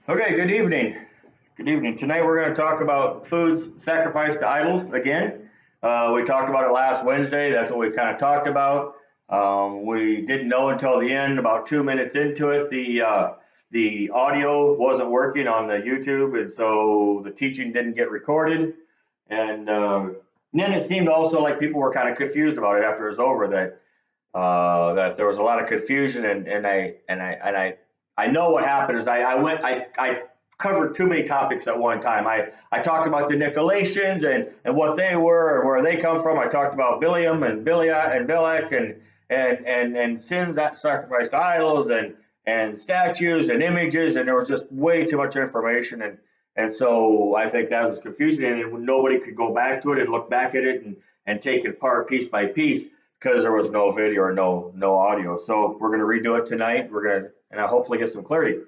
Okay, good evening. Good evening. Tonight we're going to talk about foods sacrificed to idols again. We talked about it last Wednesday. That's what we kind of talked about. We didn't know until the end, about 2 minutes into it, the audio wasn't working on the YouTube, and so the teaching didn't get recorded. And then it seemed also like people were kind of confused about it after it was over. That there was a lot of confusion, and I know what happened is I covered too many topics at one time. I talked about the Nicolaitans and what they were and where they come from. I talked about Biliam and Bilia and Bilek and sins that sacrificed to idols and statues and images, and there was just way too much information, and so I think that was confusing, and nobody could go back to it and look back at it and take it apart piece by piece because there was no video or no audio. So we're going to redo it tonight. We're going to and I hopefully get some clarity.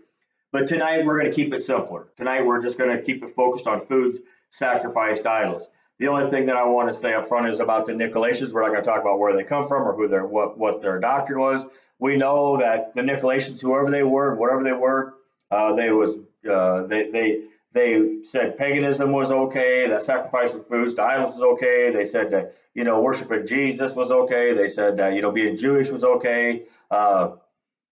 But tonight we're going to keep it simpler. Tonight we're just going to keep it focused on foods sacrificed to idols. The only thing that I want to say up front is about the Nicolaitans. We're not going to talk about where they come from or who their what their doctrine was. We know that the Nicolaitans, whoever they were, whatever they were, they said paganism was okay, that sacrificing foods to idols was okay. They said that worshiping Jesus was okay. They said that being Jewish was okay.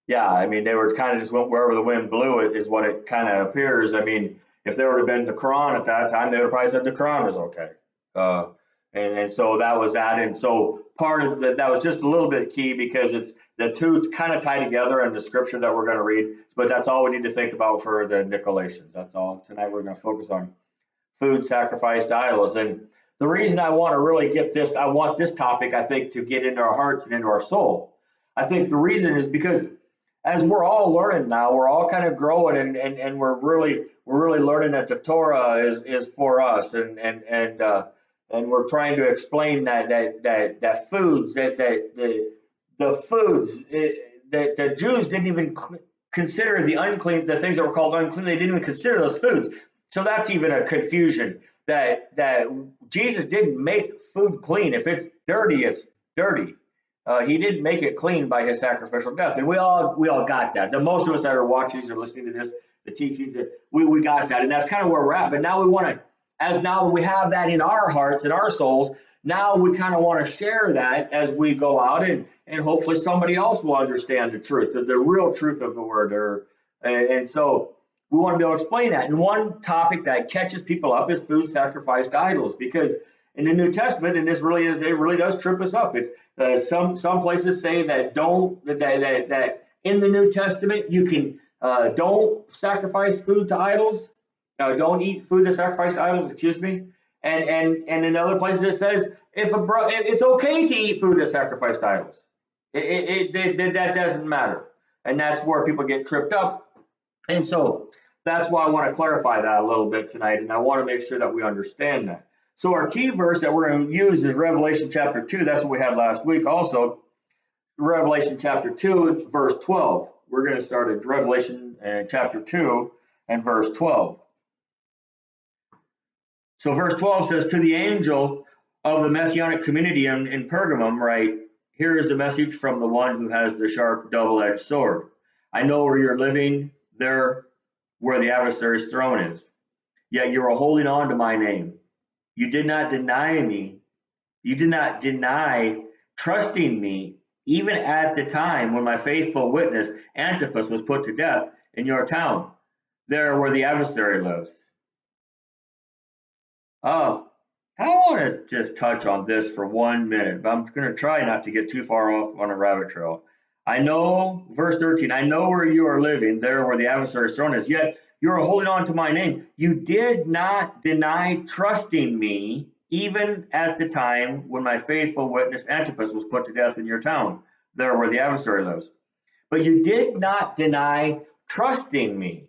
Yeah, I mean, they were kind of just went wherever the wind blew. It is what it kind of appears. I mean, if there would have been the Quran at that time, they would have probably said the Quran was okay. Uh, and so that was that. And so part of that was just a little bit key because it's the two kind of tie together in the scripture that we're going to read. But that's all we need to think about for the Nicolaitans. That's all. Tonight we're going to focus on food sacrificed to idols. And the reason I want to really I want this topic, I think, to get into our hearts and into our soul. I think the reason is because as we're all learning now, we're all kind of growing, and we're really learning that the Torah is for us, and we're trying to explain that foods the foods that the Jews didn't even consider the unclean, the things that were called unclean. They didn't even consider those foods. So that's even a confusion that Jesus didn't make food clean. If it's dirty, it's dirty. He didn't make it clean by his sacrificial death, and we all got that. The most of us that are watching these or listening to this, the teachings, we got that, and that's kind of where we're at. But now we want to, as now that we have that in our hearts and our souls, now we kind of want to share that as we go out, and hopefully somebody else will understand the truth, the real truth of the word, and so we want to be able to explain that. And one topic that catches people up is food sacrificed to idols, because in the New Testament, and it really does trip us up. It's some places say that in the New Testament you can don't sacrifice food to idols, don't eat food that's sacrificed to idols. Excuse me. And in other places it says it's okay to eat food that's sacrificed to idols. That doesn't matter, and that's where people get tripped up. And so that's why I want to clarify that a little bit tonight, and I want to make sure that we understand that. So our key verse that we're going to use is Revelation chapter 2. That's what we had last week also. Revelation chapter 2, verse 12. We're going to start at Revelation chapter 2 and verse 12. So verse 12 says, "To the angel of the messianic community in Pergamum write, here is a message from the one who has the sharp double-edged sword. I know where you're living, there where the adversary's throne is. Yet you are holding on to my name. You did not deny me. You did not deny trusting me, even at the time when my faithful witness Antipas was put to death in your town, there where the adversary lives." Oh, I want to just touch on this for 1 minute, but I'm going to try not to get too far off on a rabbit trail. I know, verse 13, I know where you are living, there where the adversary's throne is, yet you are holding on to my name. You did not deny trusting me, even at the time when my faithful witness Antipas was put to death in your town, there where the adversary lives. But you did not deny trusting me.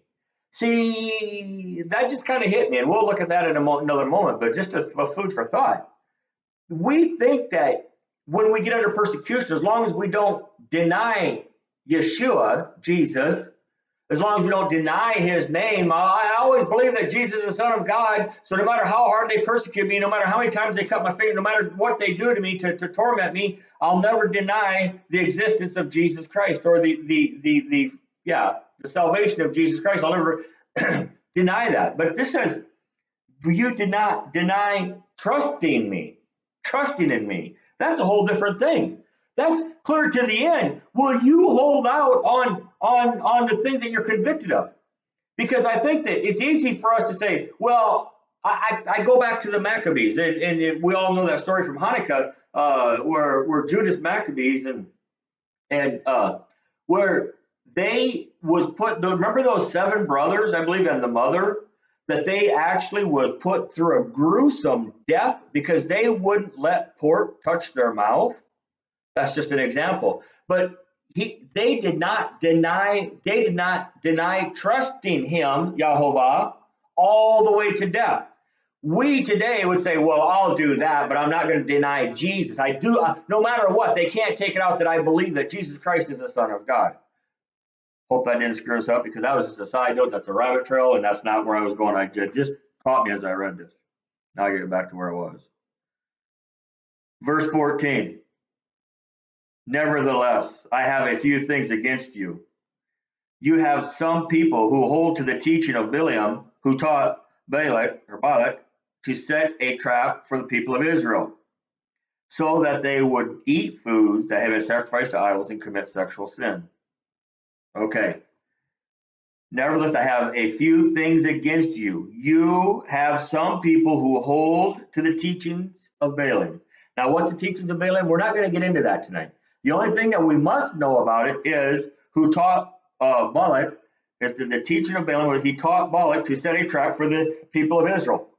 See, that just kind of hit me, and we'll look at that in another moment, but just a food for thought. We think that when we get under persecution, as long as we don't deny Yeshua, Jesus, as long as we don't deny his name, I always believe that Jesus is the Son of God, so no matter how hard they persecute me, no matter how many times they cut my finger, no matter what they do to me to torment me, I'll never deny the existence of Jesus Christ, or the salvation of Jesus Christ. deny that. But this says, you did not deny trusting me, trusting in me. That's a whole different thing. That's clear to the end. Will you hold out on the things that you're convicted of? Because I think that it's easy for us to say, well, I go back to the Maccabees, and we all know that story from Hanukkah, where Judas Maccabees and where they was put. Remember those 7 brothers, I believe, and the mother, that they actually was put through a gruesome death because they wouldn't let pork touch their mouth. That's just an example. But they did not deny trusting him, Yahovah, all the way to death. We today would say, well, I'll do that, but I'm not going to deny Jesus. I do, no matter what, they can't take it out that I believe that Jesus Christ is the Son of God. Hope that didn't screw us up, because that was just a side note. That's a rabbit trail, and that's not where I was going. It just caught me as I read this. Now I get back to where I was. Verse 14. Nevertheless, I have a few things against you. You have some people who hold to the teaching of Bileam, who taught Balak to set a trap for the people of Israel, so that they would eat food that had been sacrificed to idols and commit sexual sin. Okay. Nevertheless, I have a few things against you. You have some people who hold to the teachings of Balaam. Now, what's the teachings of Balaam? We're not going to get into that tonight. The only thing that we must know about it is who taught Balak, is the teaching of Balaam, where he taught Balak to set a trap for the people of Israel.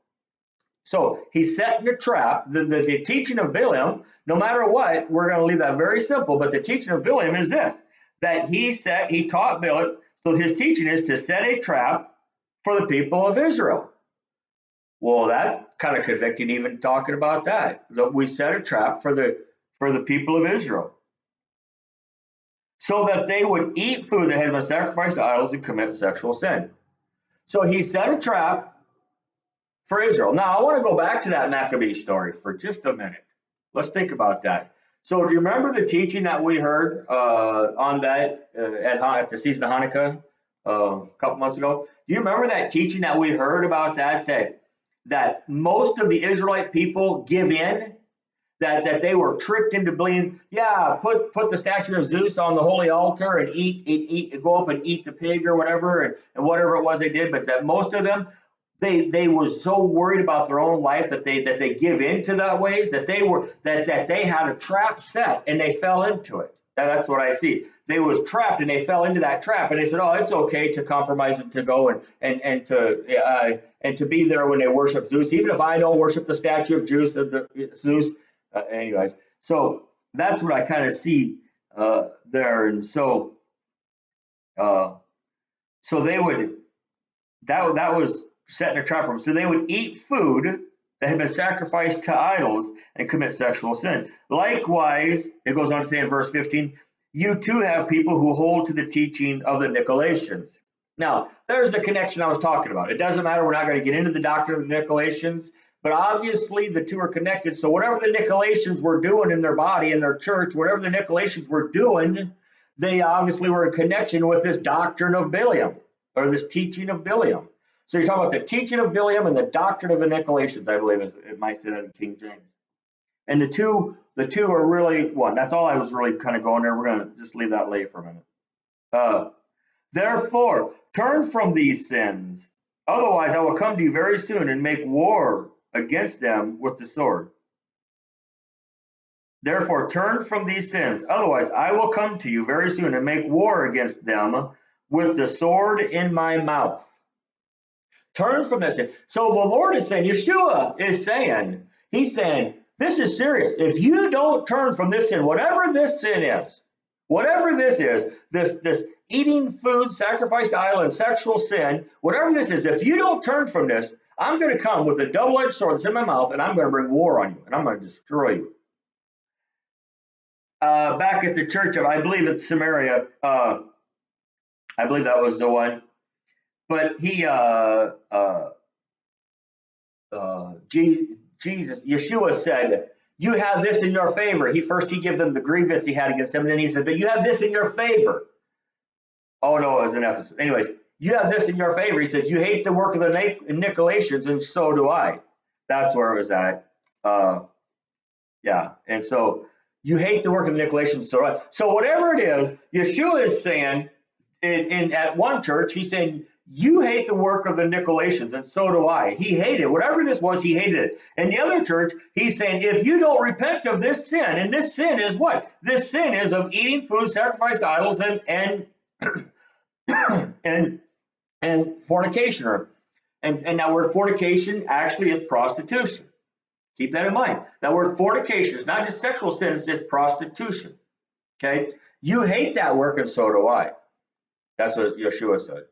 So he's setting a trap. The teaching of Balaam, no matter what, we're going to leave that very simple, but the teaching of Balaam is this, that he taught Balak. So his teaching is to set a trap for the people of Israel. Well, that's kind of convicting, even talking about that we set a trap for the people of Israel, so that they would eat food that has been sacrificed to idols and commit sexual sin. So he set a trap for Israel. Now, I want to go back to that Maccabee story for just a minute. Let's think about that. So do you remember the teaching that we heard on that at the season of Hanukkah a couple months ago? Do you remember that teaching that we heard about that most of the Israelite people give in? That they were tricked into believing, yeah, put the statue of Zeus on the holy altar and go up and eat the pig or whatever, and whatever it was they did, but that most of them, they were so worried about their own life that they give into that ways, that they had a trap set and they fell into it. That's what I see. They was trapped and they fell into that trap, and they said, oh, it's okay to compromise and to go and to be there when they worship Zeus, even if I don't worship the statue of Zeus. Anyways, so that's what I kind of see there, and so they would that was setting a trap for them. So they would eat food that had been sacrificed to idols and commit sexual sin. Likewise, it goes on to say in verse 15, you too have people who hold to the teaching of the Nicolaitans. Now, there's the connection I was talking about. It doesn't matter. We're not going to get into the doctrine of the Nicolaitans. But obviously the two are connected. So whatever the Nicolaitans were doing in their body, in their church, whatever the Nicolaitans were doing, they obviously were in connection with this doctrine of Balaam, or this teaching of Balaam. So you're talking about the teaching of Balaam and the doctrine of the Nicolaitans, I believe it might say that in King James. And the two are really one. That's all I was really kind of going there. We're going to just leave that lay for a minute. Therefore, turn from these sins. Otherwise, I will come to you very soon and make war against them with the sword. Therefore, turn from these sins. Otherwise, I will come to you very soon and make war against them with the sword in my mouth. Turn from this sin. So the Lord is saying, Yeshua is saying, he's saying, this is serious. If you don't turn from this sin, whatever this sin is, whatever this is, this eating food, sacrificed to idol, and sexual sin, whatever this is, if you don't turn from this, I'm going to come with a double-edged sword that's in my mouth, and I'm going to bring war on you, and I'm going to destroy you. Back at the church of, I believe it's Samaria, I believe that was the one, but Jesus, Yeshua said, you have this in your favor. He gave them the grievance he had against them, and then he said, but you have this in your favor. Oh, no, it was in Ephesus. Anyways, you have this in your favor. He says, you hate the work of the Nicolaitans, and so do I. That's where it was at. Yeah. And so you hate the work of the Nicolaitans, so do I. So whatever it is, Yeshua is saying in at one church, he's saying, you hate the work of the Nicolaitans, and so do I. He hated it. Whatever this was, he hated it. In the other church, he's saying, if you don't repent of this sin, and this sin is what? This sin is of eating food sacrificed to idols and and fornication. And that word fornication actually is prostitution. Keep that in mind. That word fornication is not just sexual sin, it's just prostitution. Okay? You hate that work, and so do I. That's what Yeshua said.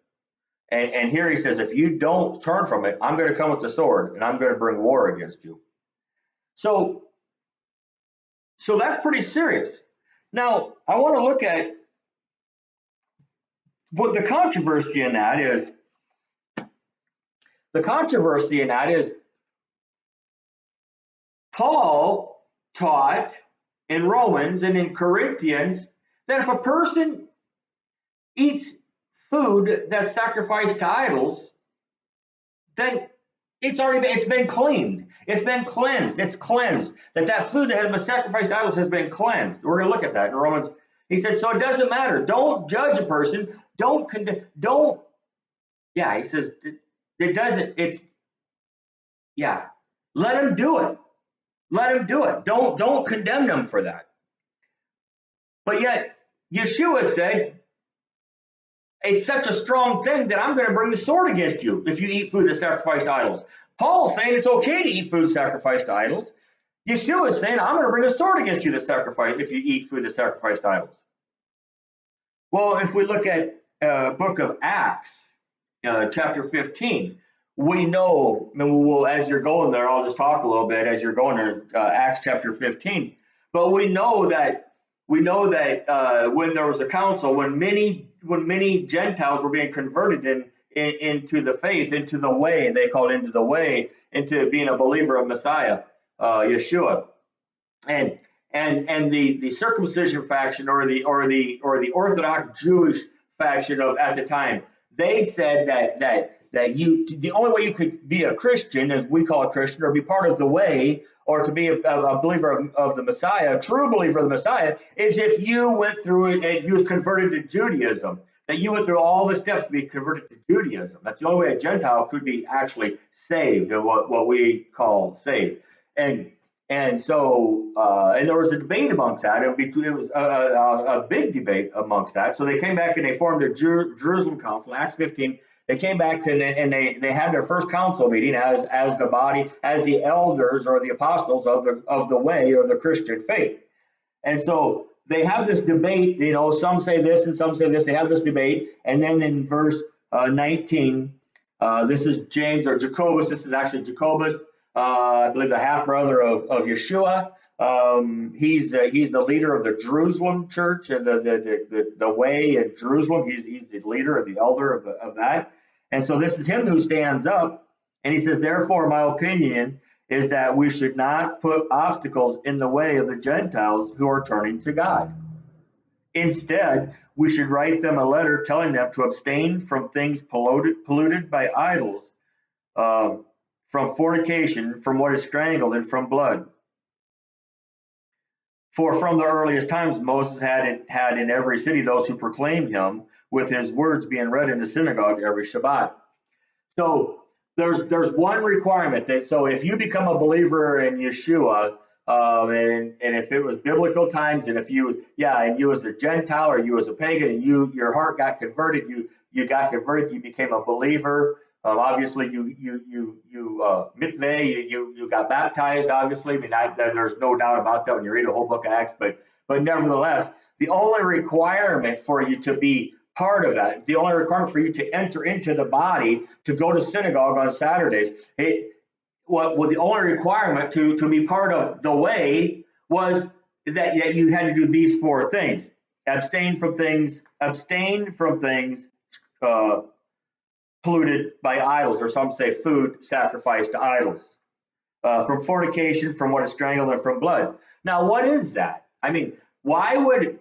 And here he says, if you don't turn from it, I'm going to come with the sword, and I'm going to bring war against you. So that's pretty serious. Now, I want to look at what the controversy in that is. The controversy in that is Paul taught in Romans and in Corinthians that if a person eats food that's sacrificed to idols, then it's been cleaned. It's been cleansed. It's cleansed. That food that has been sacrificed to idols has been cleansed. We're going to look at that in Romans. He said, so it doesn't matter. Don't judge a person. Don't. Yeah, he says it doesn't. It's yeah. Let him do it. Let him do it. Don't condemn them for that. But yet Yeshua said, it's such a strong thing that I'm going to bring the sword against you if you eat food that's sacrificed to idols. Paul's saying it's okay to eat food sacrificed to idols. Yeshua is saying, I'm going to bring a sword against you to sacrifice if you eat food that's sacrificed to idols. Well, if we look at book of Acts, chapter 15, we know, and as you're going there, I'll just talk a little bit as you're going to Acts chapter 15. But we know that when there was a council, when many Gentiles were being converted into the faith, into the way, they called into the way, into being a believer of Messiah, Yeshua, and the circumcision faction or the Orthodox Jewish faction of at the time, they said that the only way you could be a Christian, as we call a Christian, or be part of the way, or to be a believer of the Messiah, a true believer of the Messiah, is if you went through it, if you was converted to Judaism, that you went through all the steps to be converted to Judaism. That's the only way a Gentile could be actually saved, or what we call saved. And so there was a debate amongst that. It was a big debate amongst that. So they came back and they formed a Jerusalem Council, Acts 15. They came back and they had their first council meeting as the body, as the elders or the apostles of the way or the Christian faith. And so they have this debate. Some say this and some say this. They have this debate, and then in verse 19, this is James or Jacobus. This is actually Jacobus, I believe the half brother of Yeshua. He's the leader of the Jerusalem church and the way in Jerusalem. He's the leader of the elder of that. And so this is him who stands up, and he says, therefore, my opinion is that we should not put obstacles in the way of the Gentiles who are turning to God. Instead, we should write them a letter telling them to abstain from things polluted by idols, from fornication, from what is strangled, and from blood. For from the earliest times Moses had in every city those who proclaimed him, with his words being read in the synagogue every Shabbat. So there's one requirement that, so if you become a believer in Yeshua, and if it was biblical times, and if you as a Gentile or you as a pagan, and your heart got converted, you got converted, you became a believer. Obviously, you got baptized. Obviously, there's no doubt about that when you read the whole book of Acts. But nevertheless, the only requirement for you to be part of that, the only requirement for you to enter into the body, to go to synagogue on Saturdays, the only requirement to be part of the way was that you had to do these four things: abstain from things polluted by idols, or some say food sacrificed to idols, from fornication, from what is strangled, and from blood. Now, what is that? I mean, why would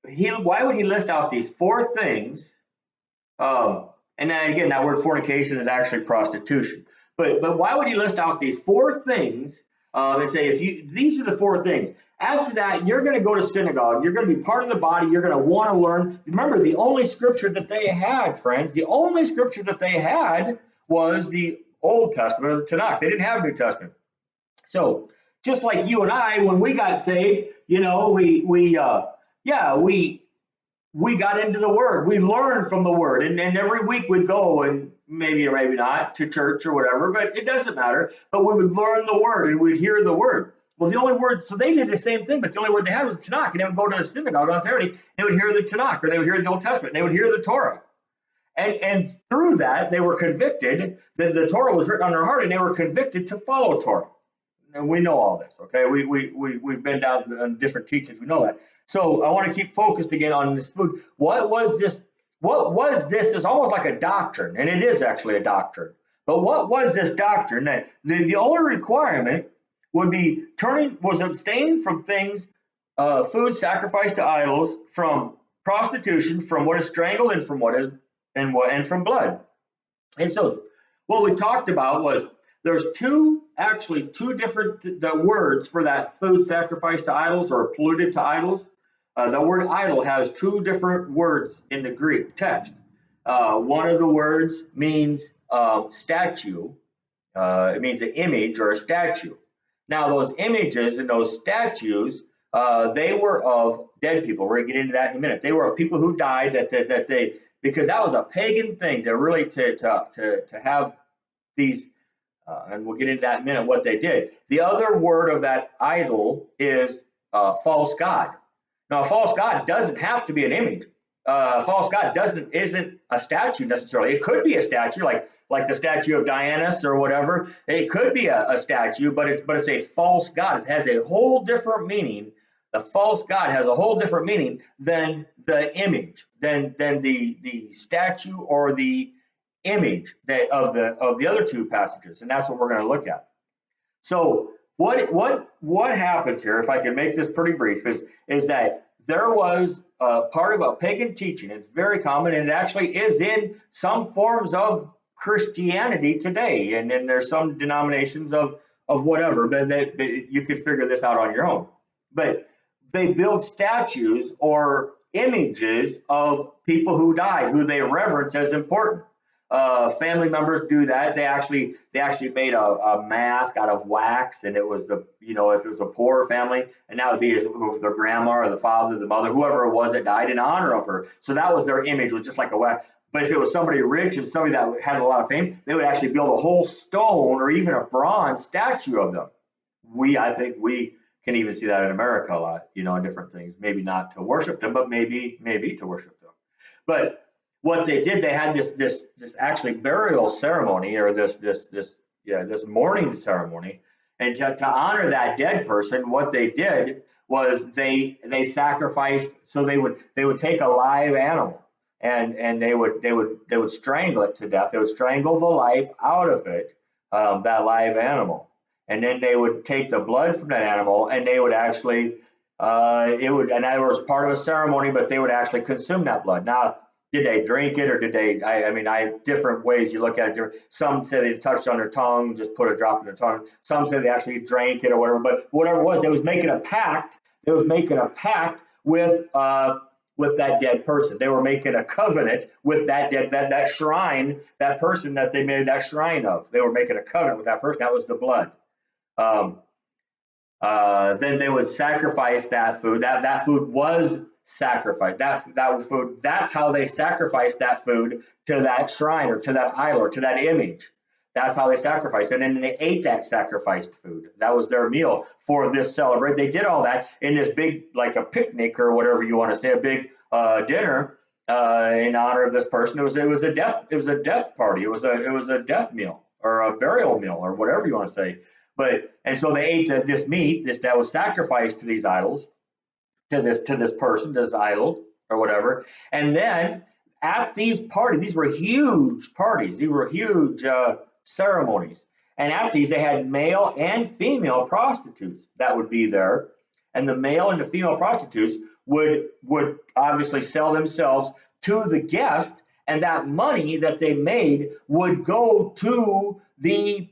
he list out these four things And then again, that word fornication is actually prostitution. But why would he list out these four things and say, if you these are the four things? After that, you're going to go to synagogue. You're going to be part of the body. You're going to want to learn. Remember, the only scripture that they had, friends, the only scripture that they had was the Old Testament, or the Tanakh. They didn't have New Testament. So just like you and I, when we got saved, we got into the Word. We learned from the Word, and every week we'd go and maybe or maybe not to church or whatever, but it doesn't matter. But we would learn the Word and we'd hear the Word. Well, the only word, so they did the same thing, but the only word they had was the Tanakh, and they would go to the synagogue on Saturday. They would hear the Tanakh, or they would hear the Old Testament. They would hear the Torah. And through that, they were convicted that the Torah was written on their heart, and they were convicted to follow Torah. And we know all this, okay? We've been down on different teachings. We know that. So I want to keep focused again on this food. What was this? What was this? It's almost like a doctrine, and it is actually a doctrine. But what was this doctrine? That the only requirement would be abstain from things, food sacrificed to idols, from prostitution, from what is strangled, and from blood. And so what we talked about was there's two different words for that food sacrificed to idols or polluted to idols. The word idol has two different words in the Greek text. One of the words means statue. It means an image or a statue. Now, those images and those statues, they were of dead people. We're going to get into that in a minute. They were of people who died because that was a pagan thing to really to have these, and we'll get into that in a minute, what they did. The other word of that idol is false god. Now, a false god doesn't have to be an image. A false god isn't a statue necessarily. It could be a statue, like the statue of Dionysus or whatever. It could be a statue, but it's a false god. It has a whole different meaning. The false god has a whole different meaning than the image, than the statue or the image of the other two passages, and that's what we're going to look at. So what happens here, if I can make this pretty brief, is that there was part of a pagan teaching. It's very common, and it actually is in some forms of Christianity today, and then there's some denominations of whatever, but you could figure this out on your own. But they build statues or images of people who died, who they reverence as important. Family members do that. They actually made a mask out of wax, and it was if it was a poor family, and that would be their grandma or the father, the mother, whoever it was that died in honor of her. So that was their image, was just like a wax. But if it was somebody rich and somebody that had a lot of fame, they would actually build a whole stone or even a bronze statue of them. I think we can even see that in America a lot, in different things. Maybe not to worship them, but maybe to worship them. But what they did, they had this actually burial ceremony, or this mourning ceremony, and to honor that dead person, what they did was they sacrificed. So they would take a live animal, and they would strangle it to death. They would strangle the life out of it, that live animal, and then they would take the blood from that animal, and they would actually and that was part of a ceremony, but they would actually consume that blood. Now, did they drink it, or did they? I different ways you look at it. Some say they touched on their tongue, just put a drop in their tongue. Some say they actually drank it or whatever. But whatever it was, they was making a pact. They was making a pact with that dead person. They were making a covenant with that shrine, that person that they made that shrine of. They were making a covenant with that person. That was the blood. Then they would sacrifice that food. That food was sacrificed. That food. That's how they sacrificed that food to that shrine or to that idol or to that image. That's how they sacrificed, and then they ate that sacrificed food. That was their meal for this celebration. They did all that in this big, like a picnic or whatever you want to say, a big dinner in honor of this person. It was a death party. It was a death meal or a burial meal or whatever you want to say. And so they ate this meat that was sacrificed to these idols, to this person, this idol or whatever. And then at these parties, these were huge parties. These were huge ceremonies. And at these, they had male and female prostitutes that would be there. And the male and the female prostitutes would obviously sell themselves to the guest, and that money that they made would go in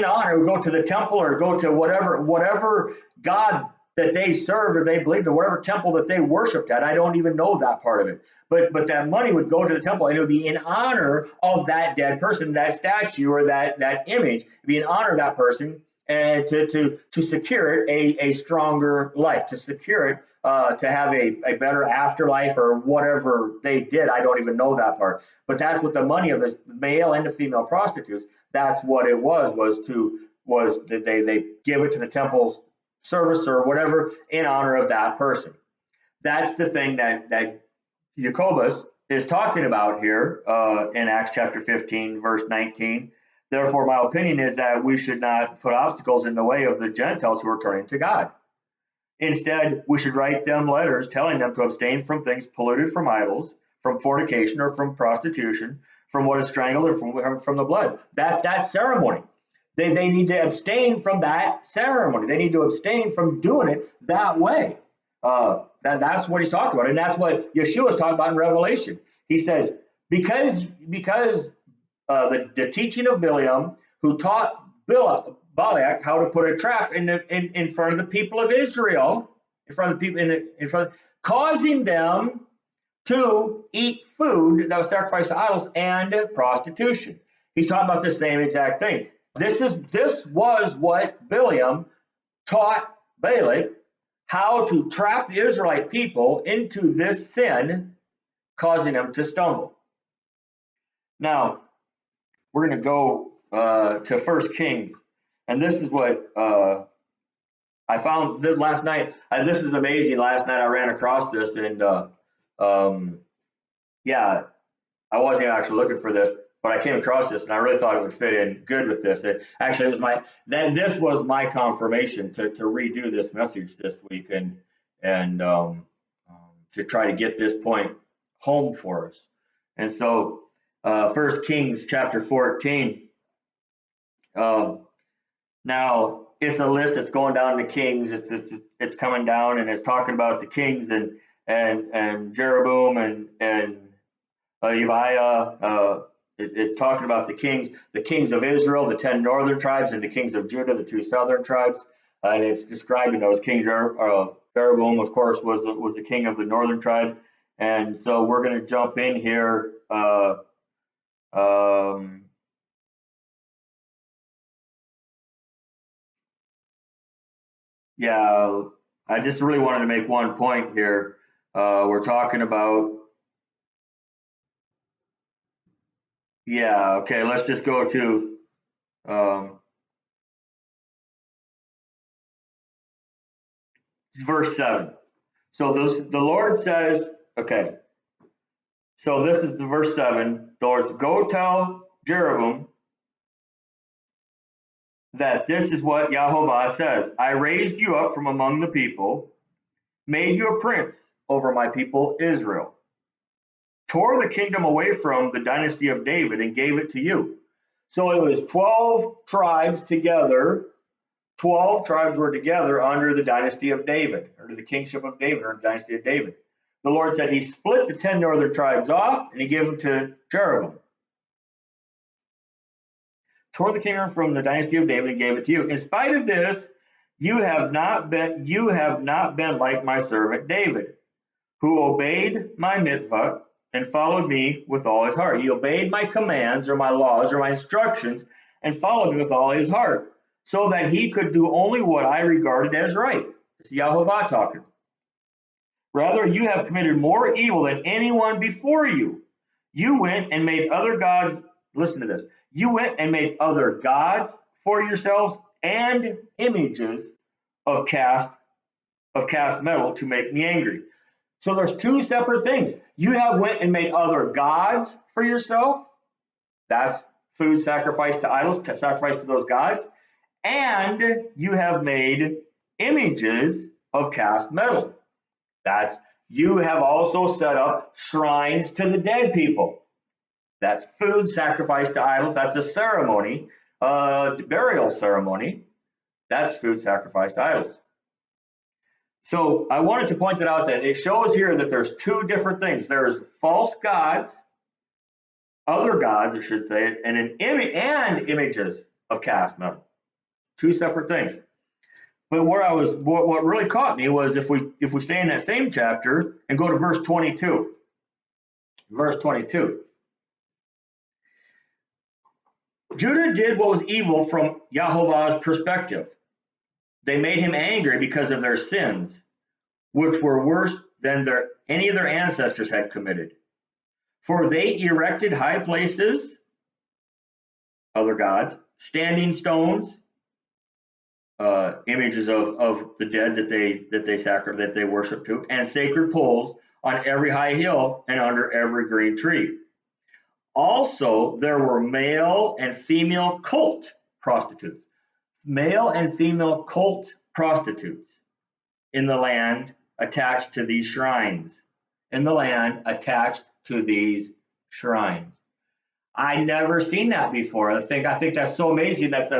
honor, would go to the temple or go to whatever God that they served or they believed in, whatever temple that they worshipped at. I don't even know that part of it. But that money would go to the temple, and it would be in honor of that dead person, that statue or that image. It'd be in honor of that person, and to secure it a stronger life, to secure it to have a better afterlife or whatever they did. I don't even know that part. But that's what the money of the male and the female prostitutes, that's what it was that they give it to the temple's service or whatever in honor of that person. That's the thing that Jacobus is talking about here in Acts chapter 15, verse 19. Therefore, my opinion is that we should not put obstacles in the way of the Gentiles who are turning to God. Instead, we should write them letters telling them to abstain from things polluted from idols, from fornication or from prostitution, from what is strangled or from the blood. That's that ceremony. They need to abstain from that ceremony. They need to abstain from doing it that way. That's what he's talking about, and that's what Yeshua is talking about in Revelation. He says, because the teaching of Biliam, who taught Balak how to put a trap in front of the people of Israel, causing them to eat food that was sacrificed to idols and prostitution. He's talking about the same exact thing. This was what Biliam taught Balak, how to trap the Israelite people into this sin, causing them to stumble. Now, we're going to go to 1 Kings, and this is what I found last night. This is amazing. Last night I ran across this, and yeah, I wasn't actually looking for this, but I came across this, and I really thought it would fit in good with this. This was my confirmation to redo this message this week and to try to get this point home for us. And so, 1 Kings chapter 14. Now it's a list that's going down to kings. It's coming down, and it's talking about the kings and Jeroboam and Uziah. It's talking about the kings of Israel, the 10 northern tribes, and the kings of Judah, the 2 southern tribes. And it's describing those. King Jeroboam, of course, was the king of the northern tribe. And so we're going to jump in here. Yeah, I just really wanted to make one point here. We're talking about, yeah, okay, let's just go to verse 7. So the Lord says, okay, so this is the verse 7. The Lord says, go tell Jeroboam that this is what Yahovah says. I raised you up from among the people, made you a prince over my people Israel, tore the kingdom away from the dynasty of David and gave it to you. So it was 12 tribes together. 12 tribes were together under the dynasty of David, under the kingship of David, or the dynasty of David. The Lord said he split the 10 northern tribes off and he gave them to Jeroboam. Tore the kingdom from the dynasty of David and gave it to you. In spite of this, you have not been like my servant David, who obeyed my mitzvah and followed me with all his heart. He obeyed my commands or my laws or my instructions and followed me with all his heart, so that he could do only what I regarded as right. It's Yahovah talking. Rather, you have committed more evil than anyone before you. You went and made other gods. Listen to this. You went and made other gods for yourselves and images of cast metal to make me angry. So there's 2 separate things. You have went and made other gods for yourself. That's food sacrificed to idols, sacrificed to those gods. And you have made images of cast metal. That's, you have also set up shrines to the dead people. That's food sacrificed to idols. That's a ceremony, burial ceremony. That's food sacrificed to idols. So I wanted to point that out, that it shows here that there's 2 different things. There's false gods other gods, I should say, and images of cast metal. Two separate things. But what really caught me was if we stay in that same chapter and go to verse 22. Verse 22. Judah did what was evil from Yahovah's perspective. They made him angry because of their sins, which were worse than any of their ancestors had committed. For they erected high places, other gods, standing stones, images of the dead that they worship to, and sacred poles on every high hill and under every green tree. Also, there were male and female cult prostitutes. Male and female cult prostitutes in the land attached to these shrines. In the land attached to these shrines. I never seen that before. I think that's so amazing that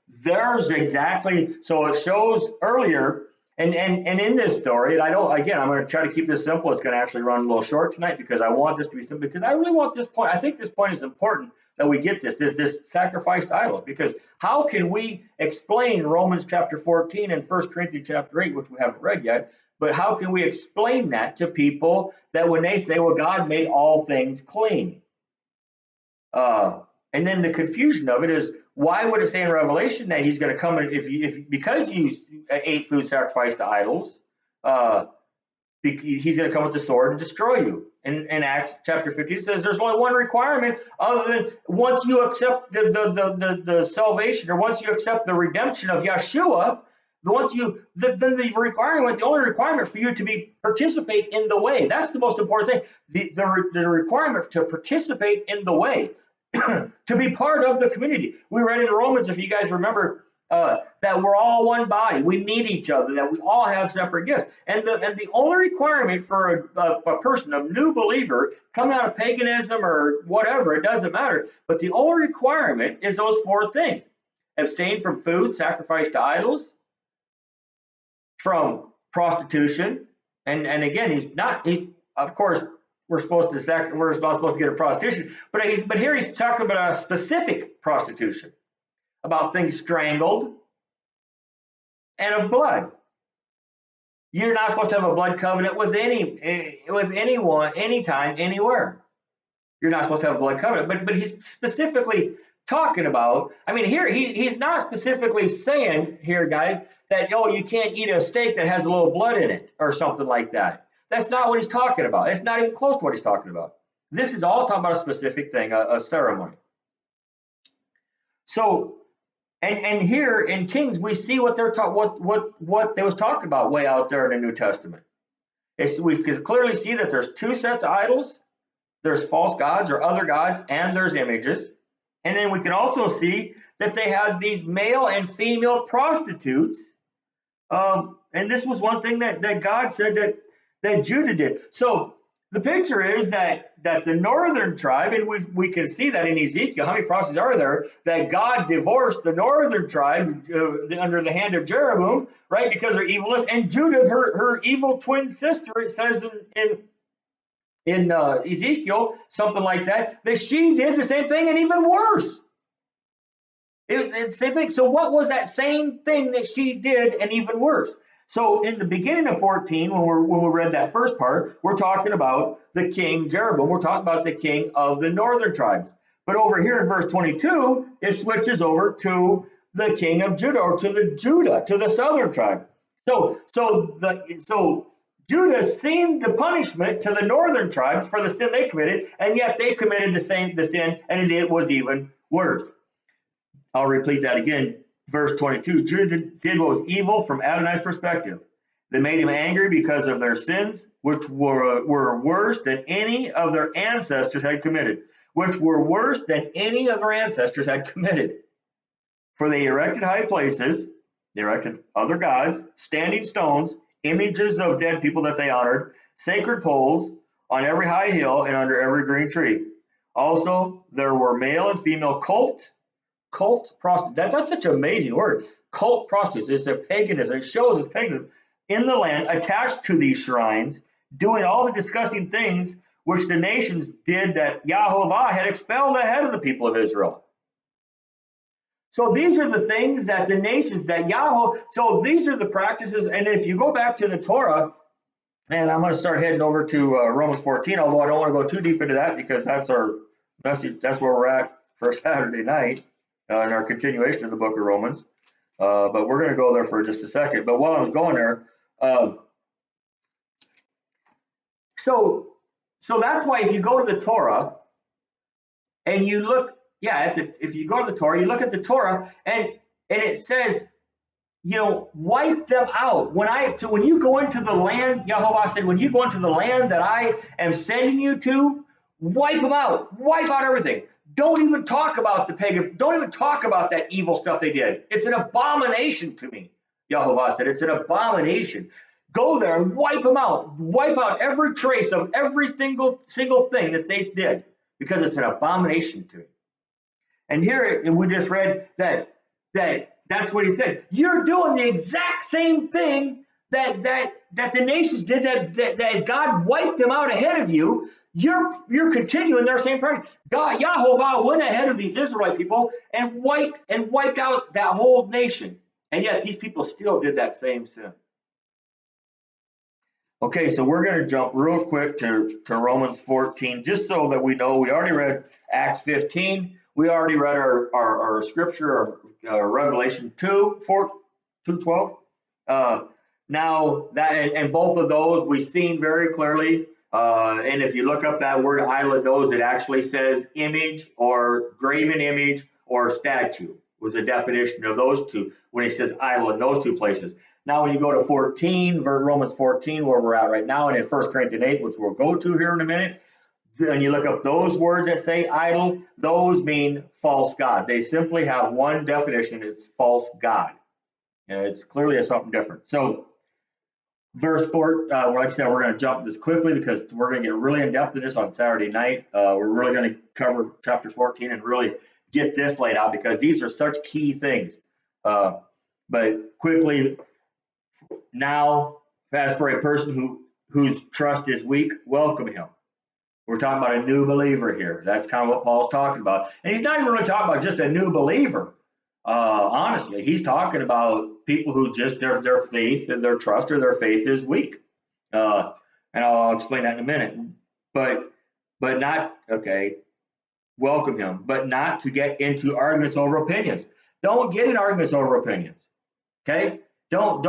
there's exactly, so it shows earlier and in this story, and I'm going to try to keep this simple. It's going to actually run a little short tonight because I want this to be simple, because I really want this point. I think this point is important that we get this sacrifice to idols, because how can we explain Romans chapter 14 and 1 Corinthians chapter 8, which we haven't read yet, but how can we explain that to people that when they say, well, God made all things clean? And then the confusion of it is, why would it say in Revelation that he's going to come and because you ate food sacrificed to idols, he's going to come with the sword and destroy you? In Acts chapter 15 it says there's only one requirement, other than once you accept the salvation, or once you accept the redemption of Yeshua, the only requirement for you to participate in the way. That's the most important thing. The requirement to participate in the way, to be part of the community. We read in Romans, if you guys remember, that we're all one body. We need each other, that we all have separate gifts. And the only requirement for a person, a new believer, coming out of paganism or whatever, it doesn't matter, but the only requirement is those four things: abstain from food sacrificed to idols, from prostitution, and again, of course, we're not supposed to get a prostitution, but here he's talking about a specific prostitution, about things strangled and of blood. You're not supposed to have a blood covenant with anyone, anytime, anywhere. You're not supposed to have a blood covenant, but he's specifically talking about, here he's not specifically saying here, guys, that, you can't eat a steak that has a little blood in it or something like that. That's not what he's talking about. It's not even close to what he's talking about. This is all talking about a specific thing, a ceremony. So, and here in Kings, we see what they was talking about way out there in the New Testament. We can clearly see that there's two sets of idols. There's false gods or other gods, and there's images. And then we can also see that they had these male and female prostitutes. And this was one thing that God said that Judah did. So the picture is that the northern tribe, and we can see that in Ezekiel, how many prophecies are there, that God divorced the northern tribe under the hand of Jeroboam, right, because of their evilness, and Judah, her evil twin sister, it says in Ezekiel, something like that she did the same thing and even worse. It's the same thing. So what was that same thing that she did and even worse? So in the beginning of 14, when we read that first part, we're talking about the king Jeroboam. We're talking about the king of the northern tribes. But over here in verse 22, it switches over to the king of Judah, or to the southern tribe. So Judah seemed the punishment to the northern tribes for the sin they committed, and yet they committed the sin, and it was even worse. I'll repeat that again. Verse 22, Judah did what was evil from Adonai's perspective. They made him angry because of their sins, which were worse than any of their ancestors had committed. For they erected high places, they erected other gods, standing stones, images of dead people that they honored, sacred poles on every high hill and under every green tree. Also, there were male and female cult prostitutes. That's such an amazing word. Cult prostitutes. It's a paganism. It shows it's paganism in the land attached to these shrines, doing all the disgusting things which the nations did that Yahovah had expelled ahead of the people of Israel. So these are the things that the nations that so these are the practices. And if you go back to the Torah, and I'm going to start heading over to Romans 14, although I don't want to go too deep into that because that's our message. That's where we're at for Saturday night in our continuation of the book of Romans. But we're going to go there for just a second. But while I'm going there, so that's why if you go to the Torah and you look, if you go to the Torah, you look at the Torah and it says, wipe them out. When you go into the land, Yahovah said, when you go into the land that I am sending you to, wipe them out. Wipe out everything. Don't even talk about the pagan. Don't even talk about that evil stuff they did. It's an abomination to me, Yahovah said. It's an abomination. Go there and wipe them out. Wipe out every trace of every single thing that they did, because it's an abomination to me. And here we just read that's what he said. You're doing the exact same thing that the nations did, that as God wiped them out ahead of you. You're continuing their same practice. God, Yahovah went ahead of these Israelite people and wiped out that whole nation. And yet these people still did that same sin. Okay, so we're going to jump real quick to Romans 14, just so that we know. We already read Acts 15. We already read our scripture of Revelation 2:12. Now that and both of those we've seen very clearly. And if you look up that word eilanos, it actually says image or graven image or statue was the definition of those two when it says idol in those two places. Now, when you go to Romans 14, where we're at right now, and in 1 Corinthians 8, which we'll go to here in a minute, then you look up those words that say idol, those mean false god. They simply have one definition, it's false god. And it's clearly something different. So, verse 4, like I said, we're going to jump this quickly because we're going to get really in depth in this on Saturday night. We're really going to cover chapter 14 and really get this laid out because these are such key things. But quickly, now, as for a person whose trust is weak, welcome him. We're talking about a new believer here. That's kind of what Paul's talking about. And he's not even really talking about just a new believer. Honestly, he's talking about people who just their faith and their trust or their faith is weak. And I'll explain that in a minute. But not, okay, welcome him, but not to get into arguments over opinions. Don't get in arguments over opinions. Okay? Don't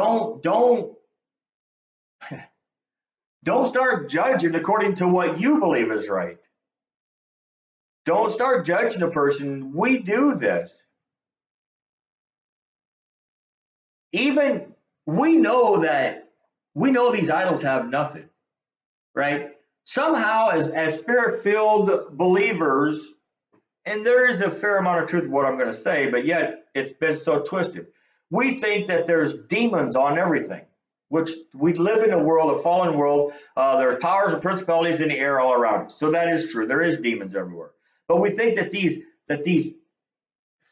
start judging according to what you believe is right. Don't start judging a person. We do this. Even we know these idols have nothing, right? Somehow, as spirit-filled believers, and there is a fair amount of truth in what I'm going to say, but yet it's been so twisted. We think that there's demons on everything, which we live in a world, a fallen world. There's powers and principalities in the air all around us. So that is true. There is demons everywhere. But we think that these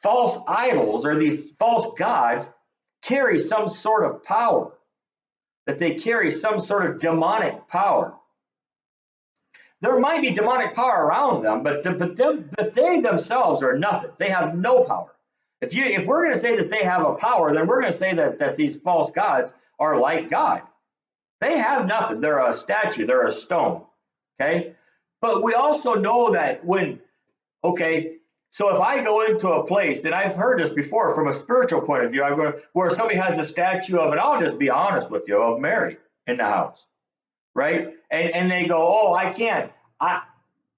false idols or these false gods carry some sort of power, that they carry some sort of demonic power. There might be demonic power around them, but they themselves are nothing. They have no power. If we're going to say that they have a power, then we're going to say that these false gods are like God. They have nothing. They're a statue. They're a stone. Okay? But we also know that so if I go into a place, and I've heard this before from a spiritual point of view, I'm going where somebody has a statue of, and I'll just be honest with you, of Mary in the house, right? And they go, oh, I can't.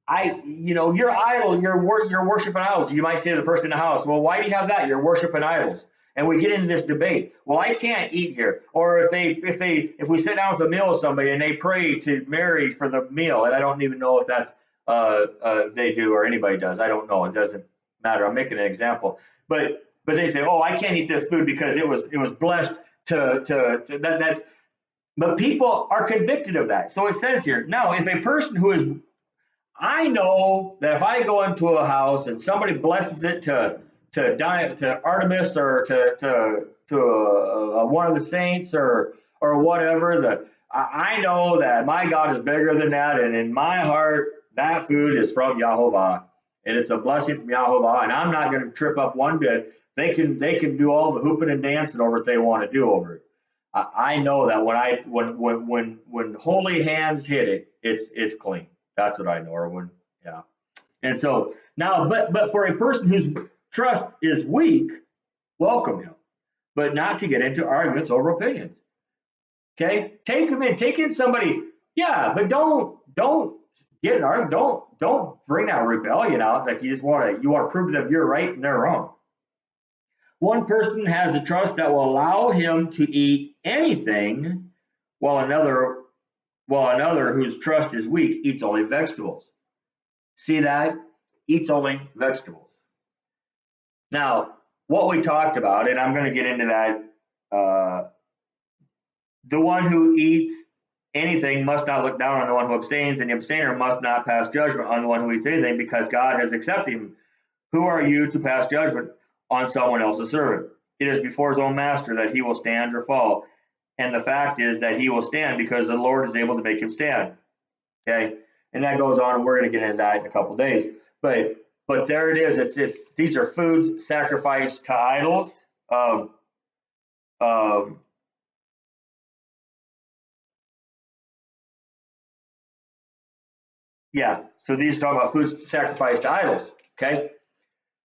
Your idol, you're worshiping idols. You might say to the person in the house, well, why do you have that? You're worshiping idols. And we get into this debate. Well, I can't eat here. Or if we sit down with a meal with somebody and they pray to Mary for the meal, and I don't even know if that's they do or anybody does. I don't know. It doesn't matter. I'm making an example. But they say, oh, I can't eat this food because it was blessed that's. But people are convicted of that. So it says here, now, if a person who is, I know that if I go into a house and somebody blesses it to Artemis or to one of the saints or whatever, I know that my God is bigger than that, and in my heart, that food is from Yahovah, and it's a blessing from Yahovah, and I'm not going to trip up one bit. They can do all the hooping and dancing over it they want to do over it. I know that when holy hands hit it, it's clean. That's what I know. Or when yeah. And so now, but for a person whose trust is weak, welcome him, but not to get into arguments over opinions. Okay, take them in, take in somebody. Yeah, but don't get an argument. Don't bring that rebellion out like you want to prove to them you're right and they're wrong. One person has a trust that will allow him to eat anything, while another whose trust is weak eats only vegetables. See that? Eats only vegetables. Now, what we talked about, and I'm going to get into that. The one who eats anything must not look down on the one who abstains, and the abstainer must not pass judgment on the one who eats anything, because God has accepted him. Who are you to pass judgment on someone else's servant? It is before his own master that he will stand or fall. And the fact is that he will stand because the Lord is able to make him stand. Okay, and that goes on, and we're going to get into that in a couple of days. But there it is. It's these are foods sacrificed to idols. Yeah, so these are talking about foods sacrificed to idols. Okay,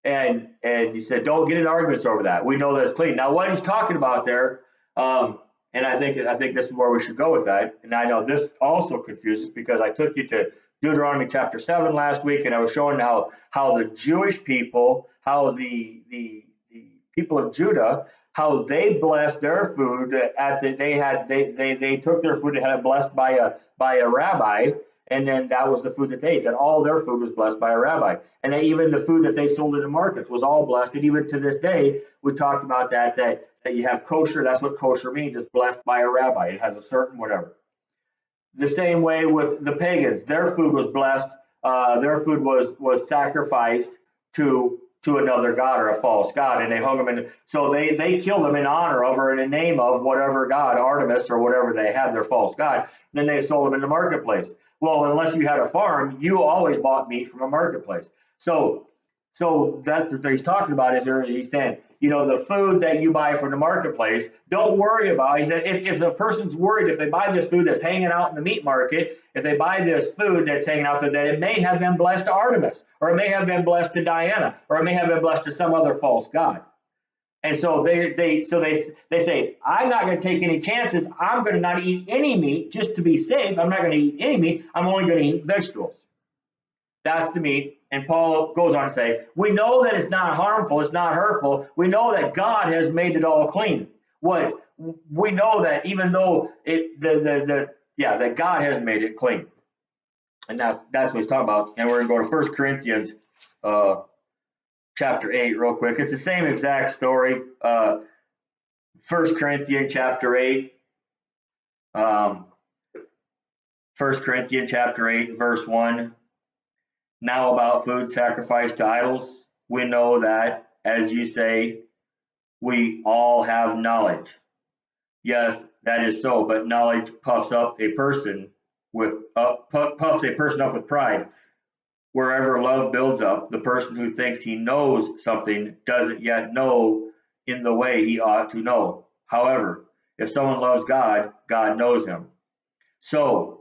and he said, don't get in arguments over that. We know that's clean. Now, what he's talking about there, and I think this is where we should go with that. And I know this also confuses, because I took you to Deuteronomy chapter 7 last week, and I was showing how the Jewish people, how the people of Judah, how they blessed their food they took their food and had it blessed by a rabbi. And then that was the food that they ate, that all their food was blessed by a rabbi. And even the food that they sold in the markets was all blessed. And even to this day, we talked about that you have kosher. That's what kosher means. It's blessed by a rabbi. It has a certain whatever. The same way with the pagans. Their food was blessed. Their food was sacrificed to another god or a false god. And they hung them in. So they killed them in honor of or in the name of whatever god, Artemis or whatever they had, their false god. Then they sold them in the marketplace. Well, unless you had a farm, you always bought meat from a marketplace. So that's what he's talking about. He's saying, the food that you buy from the marketplace, don't worry about. He said, if the person's worried, if they buy this food that's hanging out in the meat market, if they buy this food that's hanging out there, that it may have been blessed to Artemis, or it may have been blessed to Diana, or it may have been blessed to some other false god. And so they say, I'm not going to take any chances. I'm going to not eat any meat just to be safe. I'm not going to eat any meat. I'm only going to eat vegetables. That's the meat. And Paul goes on to say, we know that it's not harmful. It's not hurtful. We know that God has made it all clean. We know that even though that God has made it clean. And that's what he's talking about. And we're going to go to 1 Corinthians chapter 8 real quick. It's the same exact story. 1 Corinthians chapter 8. 1 Corinthians chapter 8, verse 1. Now about food sacrificed to idols, we know that, as you say, we all have knowledge. Yes, that is so, but knowledge puffs up a person up with pride. Wherever love builds up, the person who thinks he knows something doesn't yet know in the way he ought to know. However, if someone loves God, God knows him. So,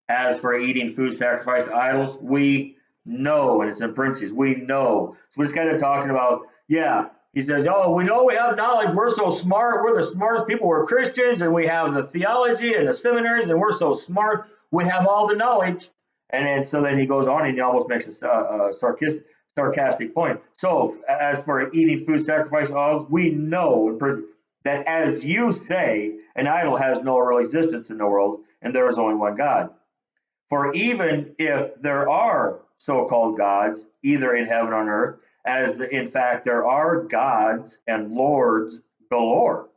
as for eating food sacrificed to idols, we know, and it's in parentheses, we know. So this guy talking about, he says, we know we have knowledge. We're so smart. We're the smartest people. We're Christians, and we have the theology and the seminaries, and we're so smart. We have all the knowledge. And then he goes on and he almost makes a sarcastic point. So as for eating food sacrificed to idols, we know that, as you say, an idol has no real existence in the world, and there is only one God. For even if there are so-called gods, either in heaven or on earth, in fact there are gods and lords galore,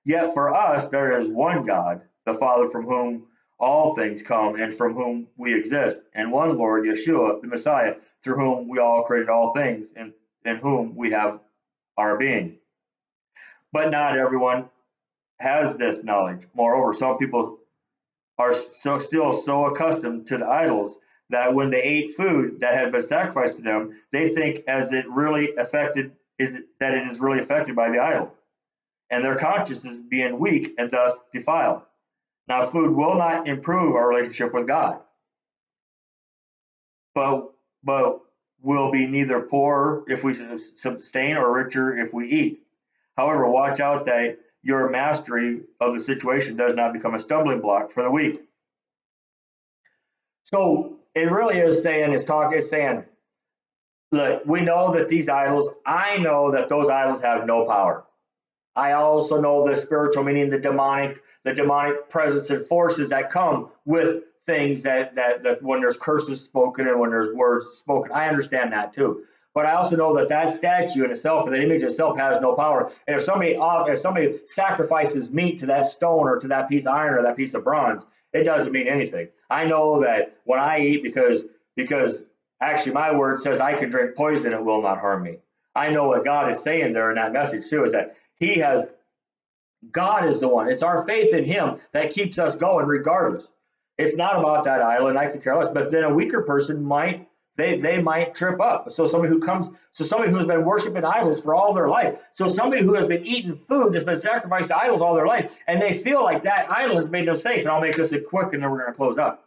yet for us there is one God, the Father, from whom all things come and from whom we exist, and one Lord, Yeshua, the Messiah, through whom we all created all things, and in whom we have our being. But not everyone has this knowledge. Moreover, some people are still so accustomed to the idols that when they ate food that had been sacrificed to them, they think as it really affected is that it is really affected by the idol, and their conscience is being weak and thus defiled. Now, food will not improve our relationship with God, but will be neither poorer if we sustain or richer if we eat. However, watch out that your mastery of the situation does not become a stumbling block for the weak. So it really is saying, it's saying, look, we know that these idols, I know that those idols have no power. I also know the spiritual, meaning the demonic presence and forces that come with things that when there's curses spoken and when there's words spoken. I understand that too. But I also know that statue in itself, and the image itself, has no power. And if somebody sacrifices meat to that stone or to that piece of iron or that piece of bronze, it doesn't mean anything. I know that when I eat, because actually my word says I can drink poison, it will not harm me. I know what God is saying there in that message too, is that God is the one. It's our faith in Him that keeps us going regardless. It's not about that idol, and I could care less. But then a weaker person might trip up. So somebody who has been worshiping idols for all their life. So somebody who has been eating food that's been sacrificed to idols all their life, and they feel like that idol has made them safe. And I'll make this quick, and then we're going to close up.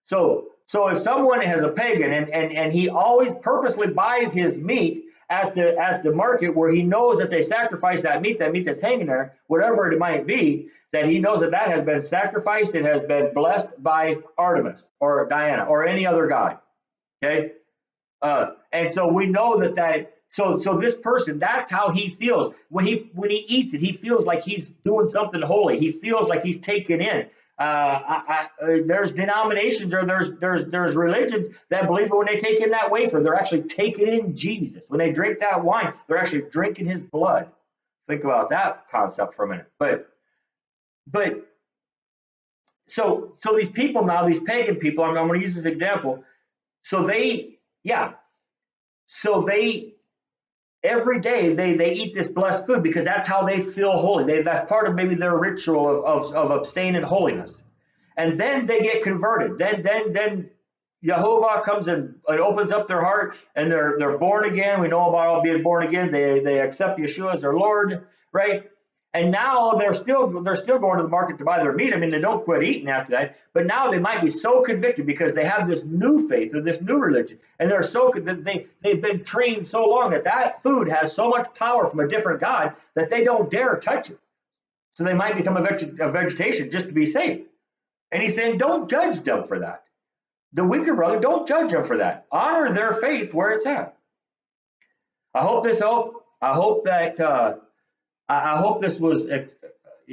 So if someone has a pagan and he always purposely buys his meat at the market where he knows that they sacrifice that meat that's hanging there, whatever it might be, that he knows that has been sacrificed, it has been blessed by Artemis or Diana or any other god. Okay, and so we know so this person, that's how he feels when he eats it. He feels like he's doing something holy. He feels like he's taken in. There's denominations or there's religions that believe that when they take in that wafer, they're actually taking in Jesus. When they drink that wine, they're actually drinking His blood. Think about that concept for a minute. But so these people now, these pagan people, I'm going to use this example. So they every day they eat this blessed food because that's how they feel holy. That's part of maybe their ritual of abstaining holiness. And then they get converted. Then Jehovah comes and opens up their heart, and they're born again. We know about all being born again. They accept Yeshua as their Lord, right? And now they're still going to the market to buy their meat. I mean, they don't quit eating after that, but now they might be so convicted because they have this new faith or this new religion, and they're so that they've been trained so long that food has so much power from a different God that they don't dare touch it. So they might become a vegetation just to be safe. And he's saying, don't judge them for that. The weaker brother, don't judge them for that. Honor their faith where it's at. I hope this helped. I hope this was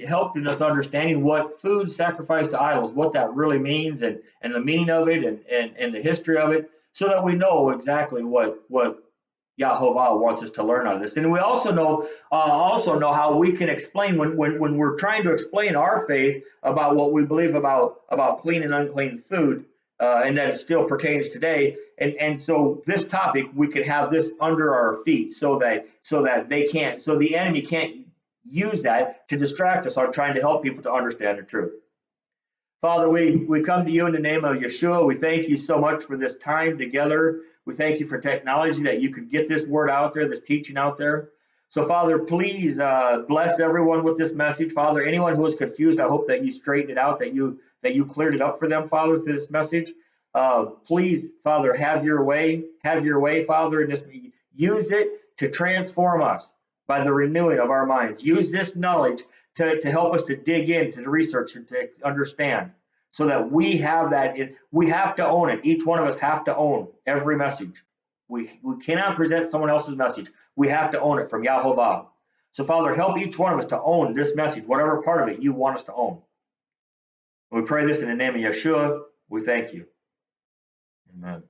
helped in us understanding what food sacrificed to idols, what that really means, and the meaning of it, and the history of it, so that we know exactly what Yahovah wants us to learn out of this. And we also know how we can explain when we're trying to explain our faith about what we believe about clean and unclean food, and that it still pertains today. And so this topic, we can have this under our feet so that the enemy can't use that to distract us on trying to help people to understand the truth. Father, we come to you in the name of Yeshua. We thank you so much for this time together. We thank you for technology that you could get this word out there, this teaching out there. So, Father, please bless everyone with this message. Father, anyone who is confused, I hope that you straighten it out, that you cleared it up for them, Father, through this message. Please, Father, have your way, Father, and just use it to transform us by the renewing of our minds. Use this knowledge to help us to dig into the research and to understand, so that we have that. We have to own it. Each one of us have to own every message. We cannot present someone else's message. We have to own it from Yahovah. So, Father, help each one of us to own this message, whatever part of it you want us to own. We pray this in the name of Yeshua. We thank you. Amen.